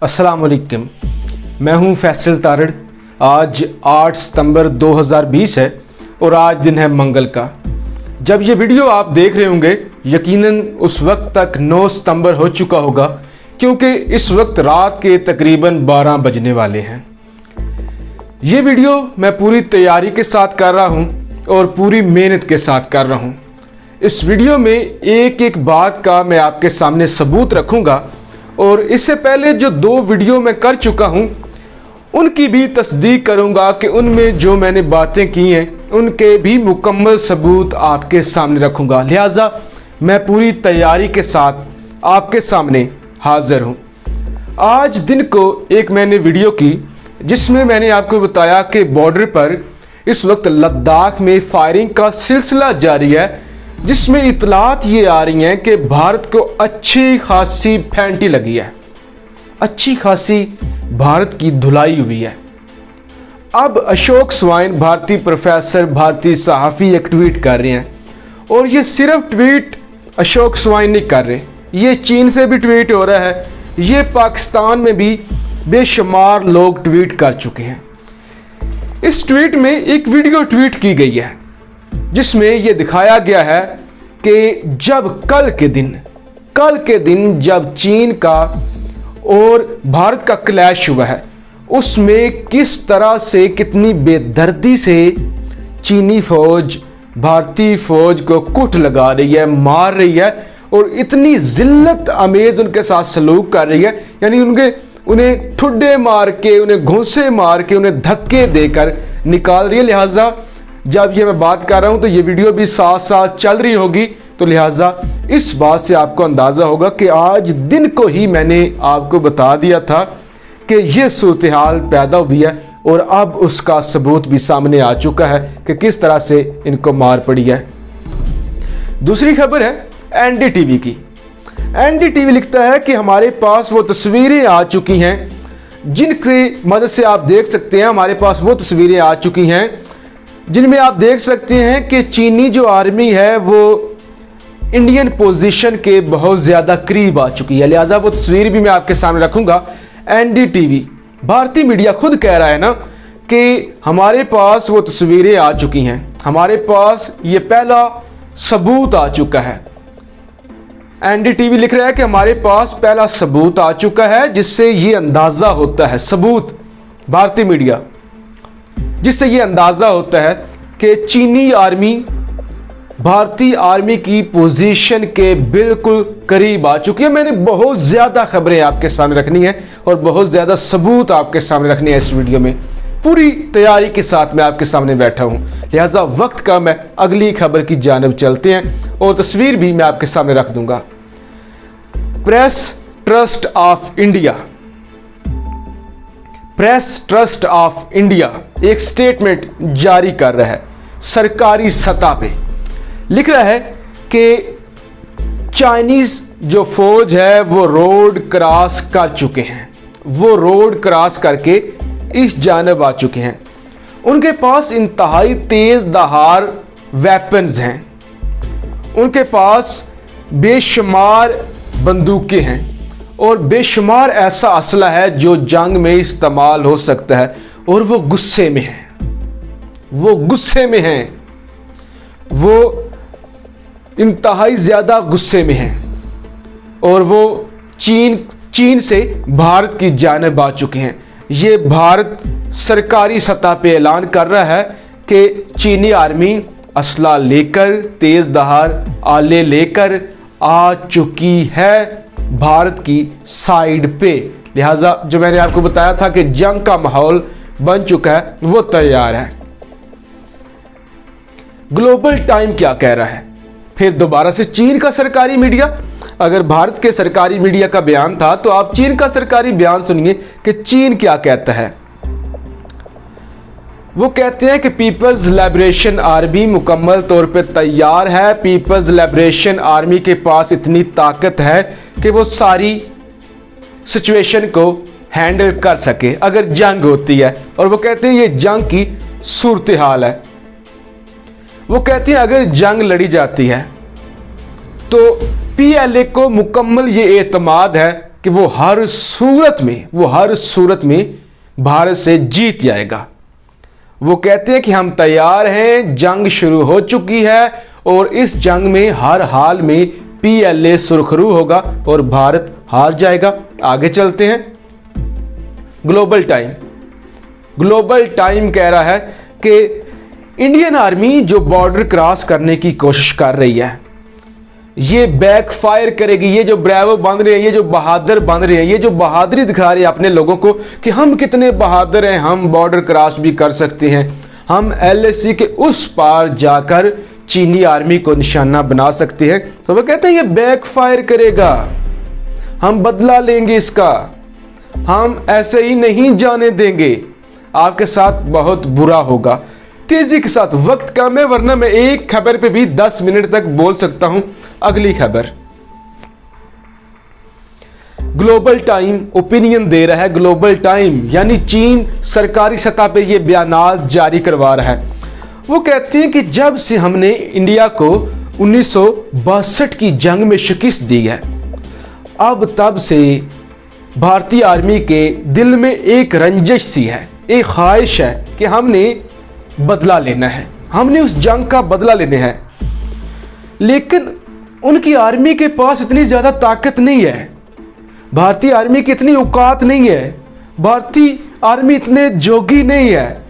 अस्सलाम वालेकुम। मैं हूं फैसल तारड़। आज 8 सितंबर 2020 है और आज दिन है मंगल का। जब ये वीडियो आप देख रहे होंगे यकीनन उस वक्त तक 9 सितंबर हो चुका होगा, क्योंकि इस वक्त रात के तकरीबन 12 बजने वाले हैं। ये वीडियो मैं पूरी तैयारी के साथ कर रहा हूँ और पूरी मेहनत के साथ कर रहा हूँ। इस वीडियो में एक एक बात का मैं आपके सामने सबूत रखूँगा और इससे पहले जो 2 वीडियो मैं कर चुका हूँ उनकी भी तस्दीक करूँगा कि उनमें जो मैंने बातें की हैं उनके भी मुकम्मल सबूत आपके सामने रखूँगा। लिहाजा मैं पूरी तैयारी के साथ आपके सामने हाज़िर हूँ। आज दिन को एक मैंने वीडियो की जिसमें मैंने आपको बताया कि बॉर्डर पर इस वक्त लद्दाख में फायरिंग का सिलसिला जारी है, जिसमें इतलात ये आ रही हैं कि भारत को अच्छी खासी फैंटी लगी है, अच्छी खासी भारत की धुलाई हुई है। अब अशोक स्वाइन भारतीय प्रोफेसर, भारतीय सहाफ़ी एक ट्वीट कर रहे हैं और ये सिर्फ ट्वीट अशोक स्वाइन नहीं कर रहे, ये चीन से भी ट्वीट हो रहा है, ये पाकिस्तान में भी बेशुमार लोग ट्वीट कर चुके हैं। इस ट्वीट में एक वीडियो ट्वीट की गई है जिसमें यह दिखाया गया है कि जब कल के दिन जब चीन का और भारत का क्लैश हुआ है, उसमें किस तरह से कितनी बेदर्दी से चीनी फौज भारतीय फौज को कुट लगा रही है, मार रही है और इतनी जिल्लत अमेज उनके साथ सलूक कर रही है, यानी उन्हें ठुड्डे मार के, उन्हें घूंसे मार के, उन्हें धक्के देकर निकाल रही है। लिहाजा जब ये मैं बात कर रहा हूं तो ये वीडियो भी साथ साथ चल रही होगी, तो लिहाजा इस बात से आपको अंदाज़ा होगा कि आज दिन को ही मैंने आपको बता दिया था कि ये सूरत हाल पैदा हुई है और अब उसका सबूत भी सामने आ चुका है कि किस तरह से इनको मार पड़ी है। दूसरी खबर है एनडीटीवी की। एनडीटीवी लिखता है कि हमारे पास वो तस्वीरें आ चुकी हैं जिनकी मदद से आप देख सकते हैं, हमारे पास वो तस्वीरें आ चुकी हैं जिनमें आप देख सकते हैं कि चीनी जो आर्मी है वो इंडियन पोजीशन के बहुत ज़्यादा करीब आ चुकी है। लिहाजा वो तस्वीर भी मैं आपके सामने रखूंगा। एनडीटीवी भारतीय मीडिया खुद कह रहा है ना कि हमारे पास वो तस्वीरें आ चुकी हैं, हमारे पास ये पहला सबूत आ चुका है। एनडीटीवी लिख रहा है कि हमारे पास पहला सबूत आ चुका है, जिससे ये अंदाज़ा होता है, सबूत भारतीय मीडिया, जिससे ये अंदाज़ा होता है कि चीनी आर्मी भारतीय आर्मी की पोजीशन के बिल्कुल करीब आ चुकी है। मैंने बहुत ज़्यादा खबरें आपके सामने रखनी है और बहुत ज़्यादा सबूत आपके सामने रखनी है। इस वीडियो में पूरी तैयारी के साथ मैं आपके सामने बैठा हूँ, लिहाजा वक्त का मैं अगली खबर की जानिब चलते हैं और तस्वीर भी मैं आपके सामने रख दूंगा। Press trust of India, press trust of India एक स्टेटमेंट जारी कर रहा है, सरकारी सतह पे लिख रहा है कि चाइनीज जो फौज है वो रोड क्रॉस कर चुके हैं, वो रोड क्रॉस करके इस जानब आ चुके हैं। उनके पास इंतहाई तेज दहार वेपन्स हैं, उनके पास बेशुमार बंदूकें हैं और बेशुमार ऐसा असला है जो जंग में इस्तेमाल हो सकता है, और वो गुस्से में हैं, वो गुस्से में हैं, वो इंतहाई ज़्यादा गुस्से में हैं और वो चीन से भारत की जानब आ चुके हैं। ये भारत सरकारी सतह पे ऐलान कर रहा है कि चीनी आर्मी असला लेकर, तेज दहार आले लेकर आ चुकी है भारत की साइड पे। लिहाजा जो मैंने आपको बताया था कि जंग का माहौल बन चुका है वो तैयार है। ग्लोबल टाइम क्या कह रहा है? फिर दोबारा से चीन का सरकारी मीडिया, अगर भारत के सरकारी मीडिया का बयान था तो आप चीन का सरकारी बयान सुनिए कि चीन क्या कहता है। वो कहते हैं कि पीपल्स लिबरेशन आर्मी मुकम्मल तौर पे तैयार है। पीपल्स लिबरेशन आर्मी के पास इतनी ताकत है कि वो सारी सिचुएशन को हैंडल कर सके अगर जंग होती है, और वो कहते हैं ये जंग की सूरत हाल है। वो कहते हैं अगर जंग लड़ी जाती है तो पीएलए को मुकम्मल ये एतमाद है कि वो हर सूरत में भारत से जीत जाएगा। वो कहते हैं कि हम तैयार हैं, जंग शुरू हो चुकी है और इस जंग में हर हाल में PLA सुरखरू होगा और भारत हार जाएगा। आगे चलते हैं। ग्लोबल टाइम कह रहा है कि इंडियन आर्मी जो बॉर्डर क्रॉस करने की कोशिश कर रही है, ये बैकफायर करेगी। ये जो ब्रेवो बन रहे हैं, ये जो बहादुर बन रहे हैं, ये जो बहादुरी दिखा रहे हैं अपने लोगों को कि हम कितने बहादुर हैं, हम बॉर्डर क्रॉस भी कर सकते हैं, हम LAC के उस पार जाकर चीनी आर्मी को निशाना बना सकते हैं। तो वो कहते हैं ये बैकफायर करेगा, हम बदला लेंगे इसका, हम ऐसे ही नहीं जाने देंगे, आपके साथ बहुत बुरा होगा। तेजी के साथ, वक्त कम है वरना मैं एक खबर पे भी 10 मिनट तक बोल सकता हूं। अगली खबर, ग्लोबल टाइम ओपिनियन दे रहा है। ग्लोबल टाइम यानी चीन सरकारी सतह पे ये बयानात जारी करवा रहा है। वो कहते हैं कि जब से हमने इंडिया को 1962 की जंग में शिकस्त दी है, अब तब से भारतीय आर्मी के दिल में एक रंजिश सी है, एक ख्वाहिश है कि हमने बदला लेना है, हमने उस जंग का बदला लेना है। लेकिन उनकी आर्मी के पास इतनी ज़्यादा ताकत नहीं है, भारतीय आर्मी की इतनी औकात नहीं है, भारतीय आर्मी इतने जोगी नहीं है,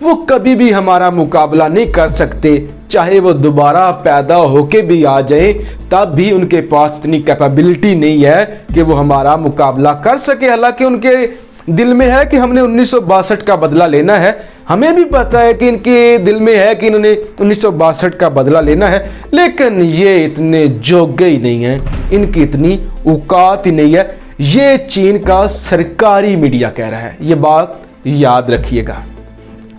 वो कभी भी हमारा मुकाबला नहीं कर सकते। चाहे वो दोबारा पैदा होके भी आ जाए तब भी उनके पास इतनी कैपेबिलिटी नहीं है कि वो हमारा मुकाबला कर सके। हालांकि उनके दिल में है कि हमने 1962 का बदला लेना है, हमें भी पता है कि इनके दिल में है कि इन्होंने 1962 का बदला लेना है, लेकिन ये इतने जोगे ही नहीं है, इनकी इतनी औकात ही नहीं है। ये चीन का सरकारी मीडिया कह रहा है, ये बात याद रखिएगा।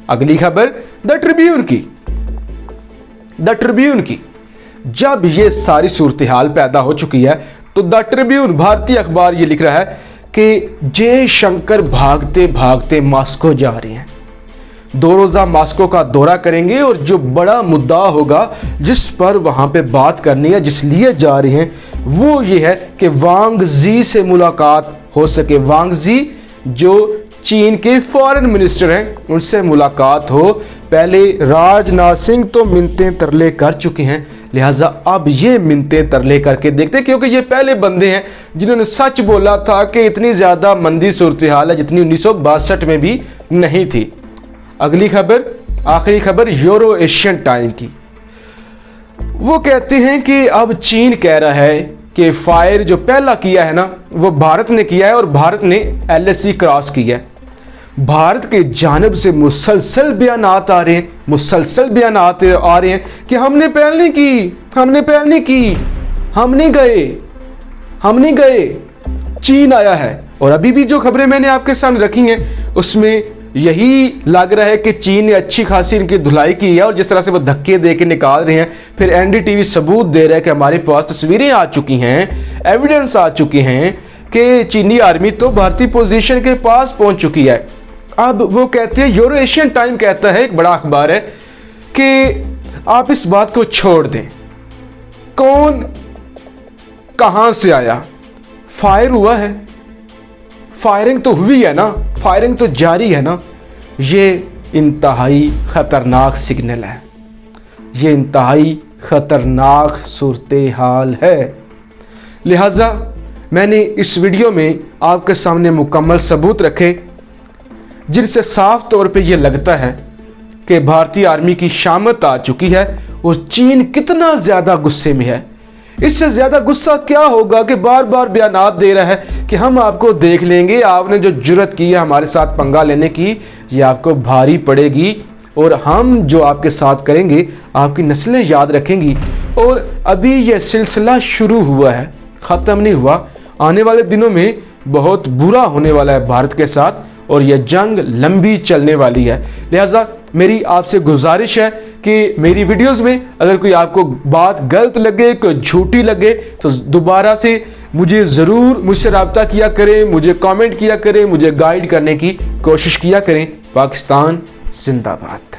अगली खबर द ट्रिब्यून की। जब ये सारी सूरत हाल पैदा हो चुकी है तो द ट्रिब्यून भारतीय अखबार ये लिख रहा है कि जयशंकर भागते भागते मॉस्को जा रहे हैं, 2 रोज़ा मॉस्को का दौरा करेंगे और जो बड़ा मुद्दा होगा जिस पर वहां पे बात करनी है, जिस लिए जा रहे हैं, वो ये है कि वांग जी से मुलाकात हो सके। वांग जी जो चीन के फॉरेन मिनिस्टर हैं, उनसे मुलाकात हो। पहले राजनाथ सिंह तो मिन्नतें तरले कर चुके हैं, लिहाजा अब ये मिन्नतें तरले करके देखते हैं, क्योंकि ये पहले बंदे हैं जिन्होंने सच बोला था कि इतनी ज़्यादा मंदी सूरत हाल है जितनी 1962 में भी नहीं थी। अगली खबर, आखिरी खबर यूरो एशियन टाइम की। वो कहते हैं कि अब चीन कह रहा है कि फायर जो पहला किया है ना, वो भारत ने किया है और भारत ने LAC क्रॉस किया है। भारत के जानिब से मुसलसल बयानात आ रहे हैं, कि हमने पहल नहीं की, हम नहीं गए, चीन आया है। और अभी भी जो खबरें मैंने आपके सामने रखी हैं उसमें यही लग रहा है कि चीन ने अच्छी खासी इनकी धुलाई की है, और जिस तरह से वो धक्के दे के निकाल रहे हैं, फिर NDTV सबूत दे रहा है कि हमारे पास तस्वीरें आ चुकी हैं, एविडेंस आ चुके हैं कि चीनी आर्मी तो भारतीय पोजीशन के पास पहुंच चुकी है। अब वो कहते हैं, यूरो एशियन टाइम कहता है, एक बड़ा अखबार है, कि आप इस बात को छोड़ दें, कौन कहां से आया, फायर हुआ है, फायरिंग तो हुई है ना, फायरिंग तो जारी है ना। ये इंतहाई खतरनाक सिग्नल है, ये इंतहाई खतरनाक सूरत हाल है। लिहाजा मैंने इस वीडियो में आपके सामने मुकम्मल सबूत रखे जिनसे साफ तौर पे ये लगता है कि भारतीय आर्मी की शामत आ चुकी है और चीन कितना ज़्यादा गुस्से में है। इससे ज़्यादा गुस्सा क्या होगा कि बार बार बयानात दे रहा है कि हम आपको देख लेंगे, आपने जो जुर्रत की है हमारे साथ पंगा लेने की, ये आपको भारी पड़ेगी, और हम जो आपके साथ करेंगे आपकी नस्लें याद रखेंगी। और अभी यह सिलसिला शुरू हुआ है, ख़त्म नहीं हुआ। आने वाले दिनों में बहुत बुरा होने वाला है भारत के साथ, और यह जंग लंबी चलने वाली है। लिहाजा मेरी आपसे गुजारिश है कि मेरी वीडियोस में अगर कोई आपको बात गलत लगे, कोई झूठी लगे, तो दोबारा से मुझे ज़रूर मुझसे रब्ता किया करें, मुझे कमेंट किया करें, मुझे गाइड करने की कोशिश किया करें। पाकिस्तान जिंदाबाद।